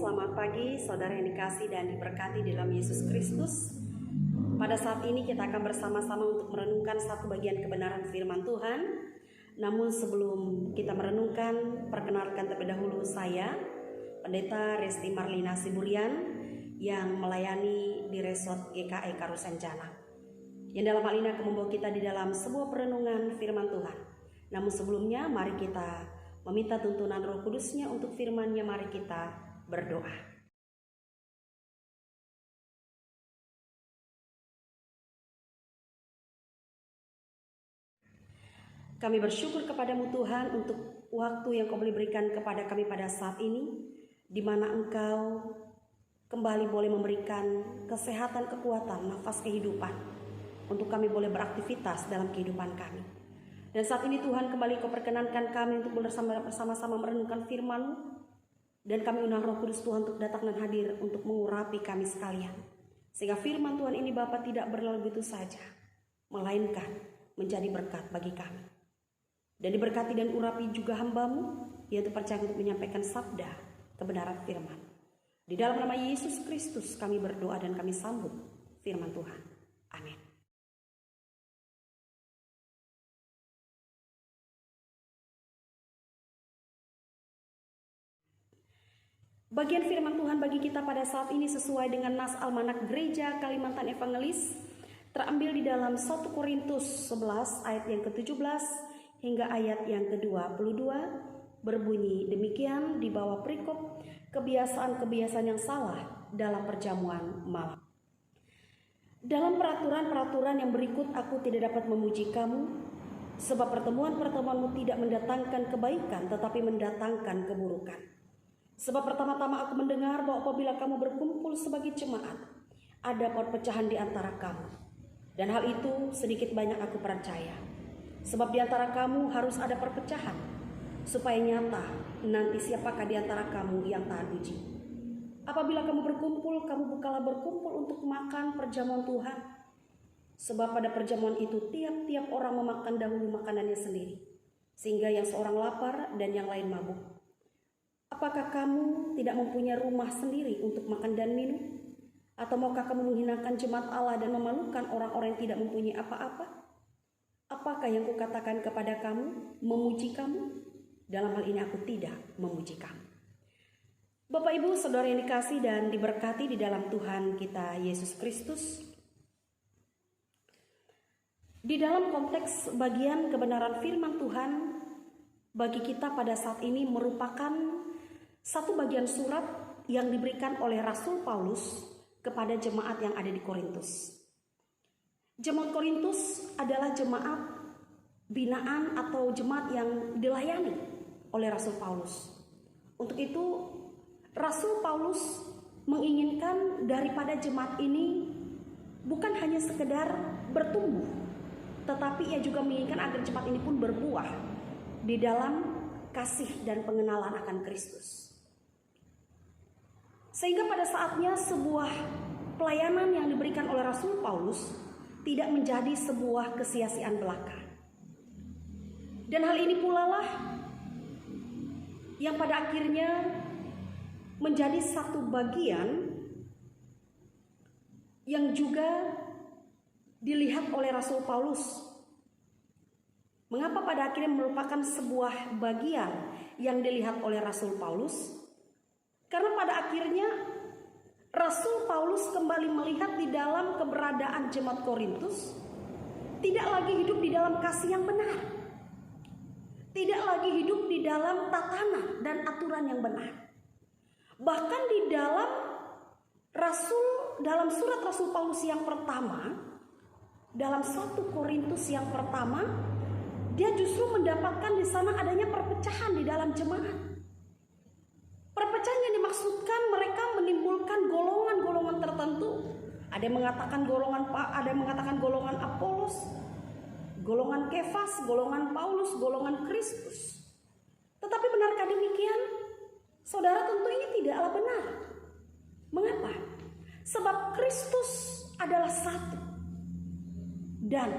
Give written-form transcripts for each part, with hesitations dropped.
selamat pagi saudara yang dikasihi dan diberkati dalam Yesus Kristus. Pada saat ini kita akan bersama-sama untuk merenungkan satu bagian kebenaran firman Tuhan. Namun sebelum kita merenungkan, perkenalkan terlebih dahulu saya, Pendeta Resti Marlina Siburian, yang melayani di Resort GKI Karusenjana. Yang dalam hal ini akan membawa kita di dalam sebuah perenungan firman Tuhan. Namun sebelumnya, mari kita meminta tuntunan Roh Kudus-Nya untuk firman-Nya. Mari kita berdoa. Kami bersyukur kepadamu Tuhan untuk waktu yang Kau boleh berikan kepada kami pada saat ini, di mana Engkau kembali boleh memberikan kesehatan, kekuatan, nafas kehidupan untuk kami boleh beraktivitas dalam kehidupan kami. Dan saat ini Tuhan, kembali Kau perkenankan kami untuk bersama-sama merenungkan firman-Mu. Dan kami undang Roh Kudus Tuhan untuk datang dan hadir untuk mengurapi kami sekalian. Sehingga firman Tuhan ini Bapa tidak berlalu begitu saja, melainkan menjadi berkat bagi kami. Dan diberkati dan urapi juga hamba-Mu, yaitu percaya untuk menyampaikan sabda kebenaran firman. Di dalam nama Yesus Kristus kami berdoa dan kami sambut firman Tuhan. Amin. Bagian firman Tuhan bagi kita pada saat ini sesuai dengan nas Almanak Gereja Kalimantan Evangelis, terambil di dalam 1 Korintus 11 ayat yang ke-17 hingga ayat yang ke-22, berbunyi demikian di bawah perikop kebiasaan-kebiasaan yang salah dalam perjamuan malam. Dalam peraturan-peraturan yang berikut aku tidak dapat memuji kamu, sebab pertemuan-pertemuanmu tidak mendatangkan kebaikan tetapi mendatangkan keburukan. Sebab pertama-tama aku mendengar bahwa apabila kamu berkumpul sebagai jemaat, ada perpecahan di antara kamu. Dan hal itu sedikit banyak aku percaya. Sebab di antara kamu harus ada perpecahan, supaya nyata nanti siapakah di antara kamu yang tahan uji. Apabila kamu berkumpul, kamu bukanlah berkumpul untuk makan perjamuan Tuhan. Sebab pada perjamuan itu tiap-tiap orang memakan dahulu makanannya sendiri, sehingga yang seorang lapar dan yang lain mabuk. Apakah kamu tidak mempunyai rumah sendiri untuk makan dan minum? Atau maukah kamu menghinakan jemaat Allah dan memalukan orang-orang yang tidak mempunyai apa-apa? Apakah yang kukatakan kepada kamu, memuji kamu? Dalam hal ini aku tidak memuji kamu. Bapak Ibu Saudara yang dikasihi dan diberkati di dalam Tuhan kita Yesus Kristus, di dalam konteks bagian kebenaran firman Tuhan bagi kita pada saat ini merupakan satu bagian surat yang diberikan oleh Rasul Paulus kepada jemaat yang ada di Korintus. Jemaat Korintus adalah jemaat binaan atau jemaat yang dilayani oleh Rasul Paulus. Untuk itu Rasul Paulus menginginkan daripada jemaat ini bukan hanya sekedar bertumbuh, tetapi ia juga menginginkan agar jemaat ini pun berbuah di dalam kasih dan pengenalan akan Kristus. Sehingga pada saatnya sebuah pelayanan yang diberikan oleh Rasul Paulus tidak menjadi sebuah kesia-siaan belaka. Dan hal ini pula lah yang pada akhirnya menjadi satu bagian yang juga dilihat oleh Rasul Paulus. Mengapa pada akhirnya merupakan sebuah bagian yang dilihat oleh Rasul Paulus? Karena pada akhirnya Rasul Paulus kembali melihat di dalam keberadaan jemaat Korintus tidak lagi hidup di dalam kasih yang benar, tidak lagi hidup di dalam tatanan dan aturan yang benar. Bahkan di dalam surat Rasul Paulus yang pertama, dalam 1 Korintus yang pertama, dia justru mendapatkan di sana adanya perpecahan di dalam jemaat. Perpecahan yang dimaksudkan mereka menimbulkan golongan-golongan tertentu. Ada yang mengatakan golongan Apolos, golongan Kefas, golongan Paulus, golongan Kristus. Tetapi benarkah demikian? Saudara, tentu ini tidaklah benar. Mengapa? Sebab Kristus adalah satu dan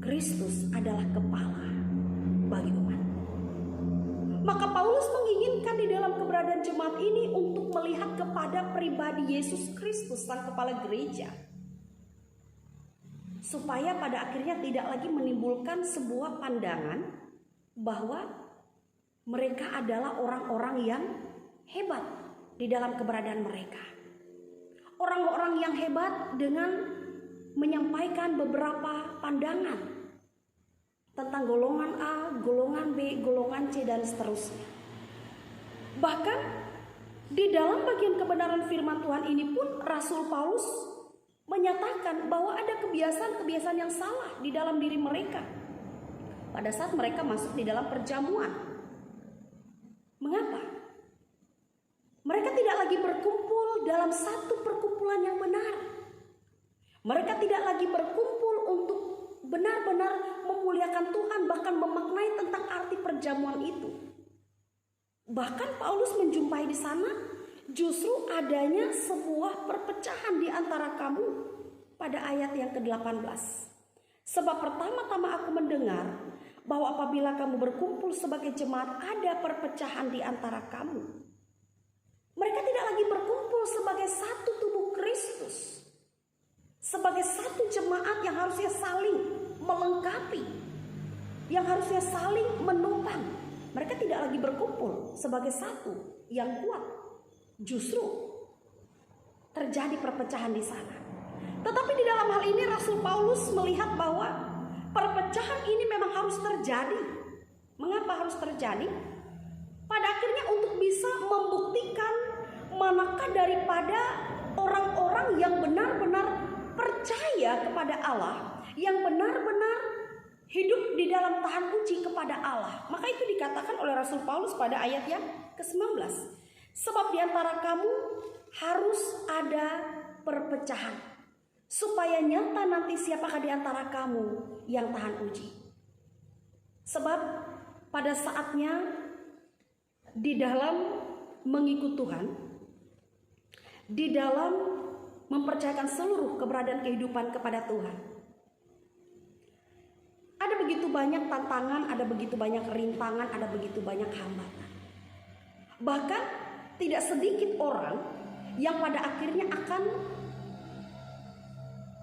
Kristus adalah kepala bagi umat. Maka Paulus menginginkan di dalam keberadaan jemaat ini untuk melihat kepada pribadi Yesus Kristus, sang kepala gereja, supaya pada akhirnya tidak lagi menimbulkan sebuah pandangan bahwa mereka adalah orang-orang yang hebat di dalam keberadaan mereka. Orang-orang yang hebat dengan menyampaikan beberapa pandangan tentang golongan A, golongan B, golongan C, dan seterusnya. Bahkan di dalam bagian kebenaran firman Tuhan ini pun Rasul Paulus menyatakan bahwa ada kebiasaan-kebiasaan yang salah di dalam diri mereka pada saat mereka masuk di dalam perjamuan. Mengapa? Mereka tidak lagi berkumpul dalam satu perkumpulan yang benar. Mereka tidak lagi berkumpul untuk benar-benar memuliakan Tuhan, bahkan memaknai tentang arti perjamuan itu. Bahkan Paulus menjumpai di sana justru adanya sebuah perpecahan di antara kamu pada ayat yang ke-18. Sebab pertama-tama aku mendengar bahwa apabila kamu berkumpul sebagai jemaat ada perpecahan di antara kamu. Mereka tidak lagi berkumpul sebagai satu tubuh Kristus, sebagai satu jemaat yang harusnya saling melengkapi, yang harusnya saling menopang. Mereka tidak lagi berkumpul sebagai satu yang kuat. Justru terjadi perpecahan di sana. Tetapi di dalam hal ini Rasul Paulus melihat bahwa perpecahan ini memang harus terjadi. Mengapa harus terjadi? Pada akhirnya untuk bisa membuktikan manakah daripada orang-orang yang benar-benar percaya kepada Allah, yang benar-benar hidup di dalam tahan uji kepada Allah. Maka itu dikatakan oleh Rasul Paulus pada ayat yang ke-19. Sebab di antara kamu harus ada perpecahan, supaya nyata nanti siapakah di antara kamu yang tahan uji. Sebab pada saatnya di dalam mengikut Tuhan, di dalam mempercayakan seluruh keberadaan kehidupan kepada Tuhan, ada begitu banyak tantangan, ada begitu banyak rintangan, ada begitu banyak hambatan. Bahkan tidak sedikit orang yang pada akhirnya akan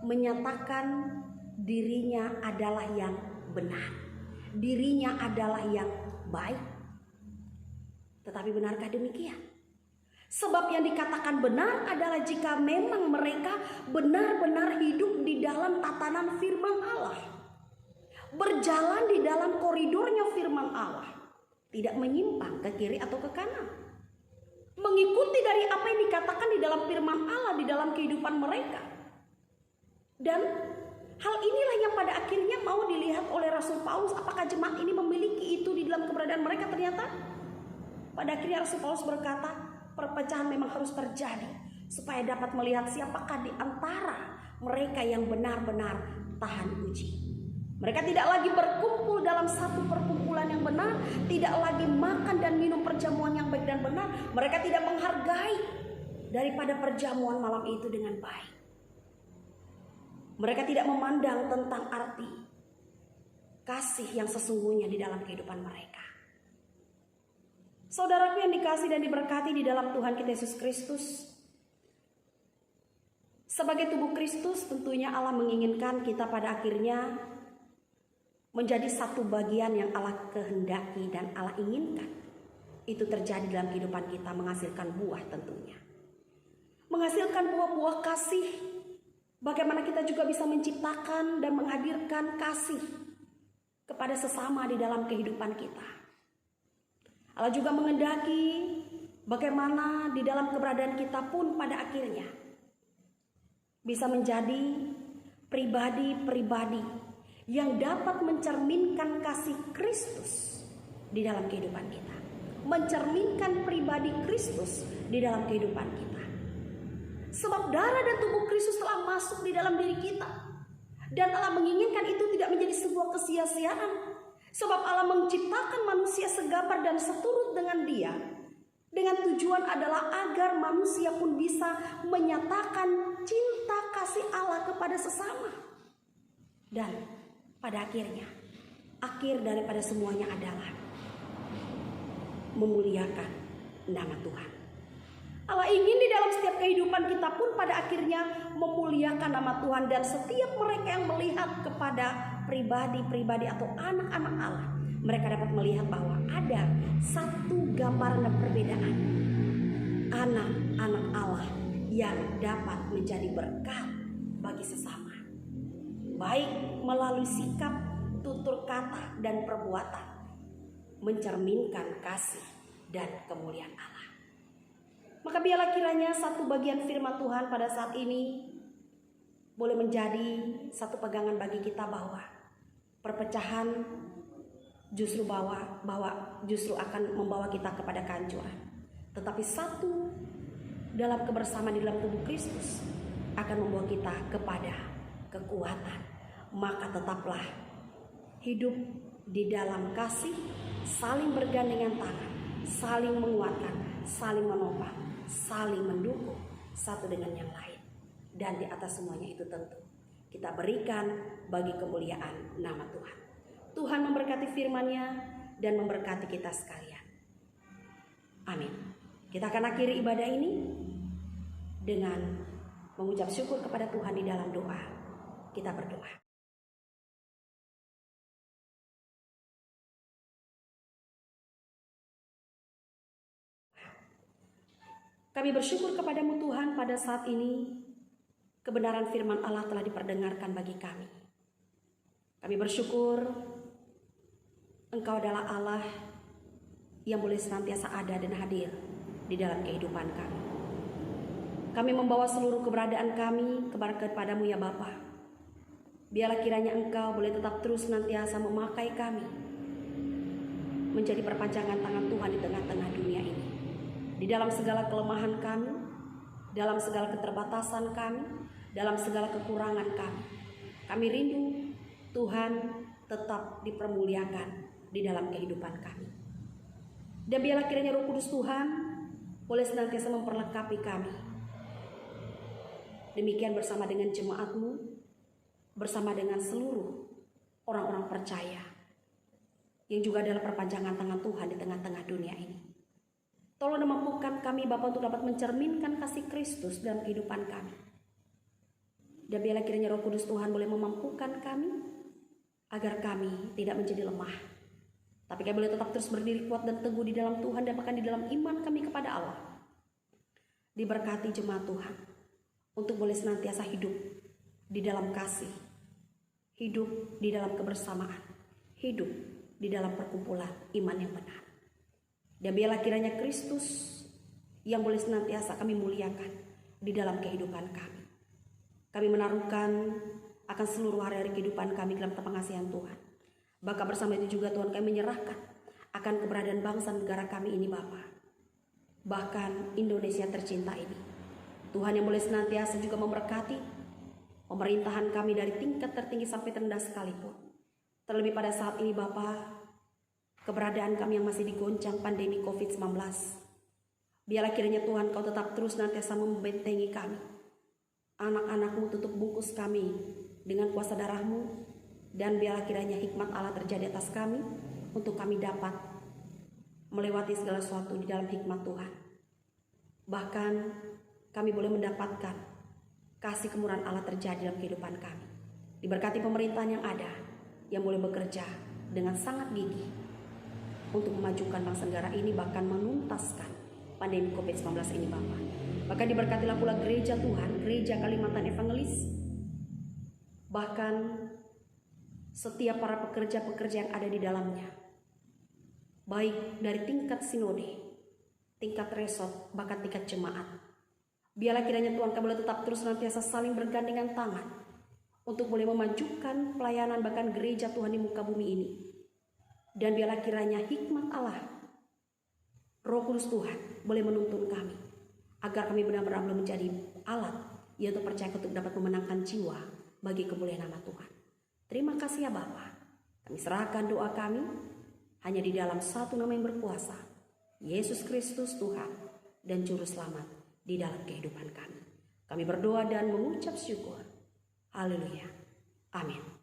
menyatakan dirinya adalah yang benar, dirinya adalah yang baik. Tetapi benarkah demikian? Sebab yang dikatakan benar adalah jika memang mereka benar-benar hidup di dalam tatanan firman Allah, berjalan di dalam koridornya firman Allah, tidak menyimpang ke kiri atau ke kanan, mengikuti dari apa yang dikatakan di dalam firman Allah di dalam kehidupan mereka. Dan hal inilah yang pada akhirnya mau dilihat oleh Rasul Paulus, apakah jemaat ini memiliki itu di dalam keberadaan mereka. Ternyata pada akhirnya Rasul Paulus berkata, perpecahan memang harus terjadi supaya dapat melihat siapakah di antara mereka yang benar-benar tahan uji. Mereka tidak lagi berkumpul dalam satu perkumpulan yang benar, tidak lagi makan dan minum perjamuan yang baik dan benar. Mereka tidak menghargai daripada perjamuan malam itu dengan baik. Mereka tidak memandang tentang arti kasih yang sesungguhnya di dalam kehidupan mereka. Saudaraku yang dikasihi dan diberkati di dalam Tuhan kita Yesus Kristus, sebagai tubuh Kristus tentunya Allah menginginkan kita pada akhirnya menjadi satu bagian yang Allah kehendaki dan Allah inginkan itu terjadi dalam kehidupan kita, menghasilkan buah tentunya. Menghasilkan buah-buah kasih. Bagaimana kita juga bisa menciptakan dan menghadirkan kasih kepada sesama di dalam kehidupan kita. Allah juga menghendaki bagaimana di dalam keberadaan kita pun pada akhirnya bisa menjadi pribadi-pribadi yang dapat mencerminkan kasih Kristus di dalam kehidupan kita. Mencerminkan pribadi Kristus di dalam kehidupan kita. Sebab darah dan tubuh Kristus telah masuk di dalam diri kita. Dan Allah menginginkan itu tidak menjadi sebuah kesia-siaan. Sebab Allah menciptakan manusia segambar dan seturut dengan Dia, dengan tujuan adalah agar manusia pun bisa menyatakan cinta kasih Allah kepada sesama. Dan pada akhirnya, akhir daripada semuanya adalah memuliakan nama Tuhan. Allah ingin di dalam setiap kehidupan kita pun pada akhirnya memuliakan nama Tuhan. Dan setiap mereka yang melihat kepada pribadi-pribadi atau anak-anak Allah, mereka dapat melihat bahwa ada satu gambaran dan perbedaan anak-anak Allah yang dapat menjadi berkat bagi sesama, baik melalui sikap, tutur kata, dan perbuatan, mencerminkan kasih dan kemuliaan Allah. Maka biarlah kiranya satu bagian firman Tuhan pada saat ini boleh menjadi satu pegangan bagi kita bahwa perpecahan justru akan membawa kita kepada kehancuran. Tetapi satu dalam kebersamaan di dalam tubuh Kristus akan membawa kita kepada kekuatan. Maka tetaplah hidup di dalam kasih, saling bergandengan tangan, saling menguatkan, saling menopang, saling mendukung satu dengan yang lain. Dan di atas semuanya itu tentu kita berikan bagi kemuliaan nama Tuhan. Tuhan memberkati firman-Nya dan memberkati kita sekalian. Amin. Kita akan akhiri ibadah ini dengan mengucap syukur kepada Tuhan di dalam doa. Kita berdoa. Kami bersyukur kepadamu Tuhan, pada saat ini kebenaran firman Allah telah diperdengarkan bagi kami. Kami bersyukur Engkau adalah Allah yang boleh senantiasa ada dan hadir di dalam kehidupan kami. Kami membawa seluruh keberadaan kami kepadamu ya Bapa. Biarlah kiranya Engkau boleh tetap terus senantiasa memakai kami menjadi perpanjangan tangan Tuhan di tengah-tengah dunia ini. Di dalam segala kelemahan kami, dalam segala keterbatasan kami, dalam segala kekurangan kami rindu Tuhan tetap dipermuliakan di dalam kehidupan kami. Dan biarlah kiranya Roh Kudus Tuhan boleh senantiasa memperlengkapi kami. Demikian bersama dengan jemaat-Mu, bersama dengan seluruh orang-orang percaya yang juga adalah perpanjangan tangan Tuhan di tengah-tengah dunia ini. Tolong dan mampukan kami Bapa untuk dapat mencerminkan kasih Kristus dalam kehidupan kami. Dan biarlah kiranya Roh Kudus Tuhan boleh memampukan kami agar kami tidak menjadi lemah, tapi kami boleh tetap terus berdiri kuat dan teguh di dalam Tuhan dan bahkan di dalam iman kami kepada Allah. Diberkati jemaat Tuhan untuk boleh senantiasa hidup di dalam kasih, hidup di dalam kebersamaan, hidup di dalam perkumpulan iman yang benar. Dan biarlah kiranya Kristus yang boleh senantiasa kami muliakan di dalam kehidupan kami. Kami menaruhkan akan seluruh hari-hari kehidupan kami dalam pengasihan Tuhan. Bahkan bersama itu juga Tuhan kami menyerahkan akan keberadaan bangsa negara kami ini Bapa. Bahkan Indonesia tercinta ini. Tuhan yang boleh senantiasa juga memberkati pemerintahan kami dari tingkat tertinggi sampai terendah sekalipun. Terlebih pada saat ini Bapa, keberadaan kami yang masih digoncang pandemi COVID-19. Biarlah kiranya Tuhan Kau tetap terus nantiasa membentengi kami. Anak-anak-Mu tutup bungkus kami dengan kuasa darah-Mu. Dan biarlah kiranya hikmat Allah terjadi atas kami untuk kami dapat melewati segala sesuatu di dalam hikmat Tuhan. Bahkan kami boleh mendapatkan kasih kemurahan Allah terjadi dalam kehidupan kami. Diberkati pemerintahan yang ada, yang boleh bekerja dengan sangat gigih untuk memajukan bangsa negara ini, bahkan menuntaskan pandemi COVID-19 ini Bapak. Bahkan diberkatilah pula gereja Tuhan, gereja Kalimantan Evangelis. Bahkan setiap para pekerja-pekerja yang ada di dalamnya, baik dari tingkat sinode, tingkat resort, bahkan tingkat jemaat. Biarlah kiranya Tuhan kami boleh tetap terus senantiasa saling bergandengan tangan untuk boleh memajukan pelayanan bahkan gereja Tuhan di muka bumi ini. Dan biarlah kiranya hikmat Allah, Roh Kudus Tuhan boleh menuntun kami agar kami benar-benar menjadi alat yaitu percaya untuk dapat memenangkan jiwa bagi kemuliaan nama Tuhan. Terima kasih ya Bapa. Kami serahkan doa kami hanya di dalam satu nama yang berkuasa, Yesus Kristus Tuhan dan Juru Selamat di dalam kehidupan kami. Kami berdoa dan mengucap syukur. Haleluya. Amin.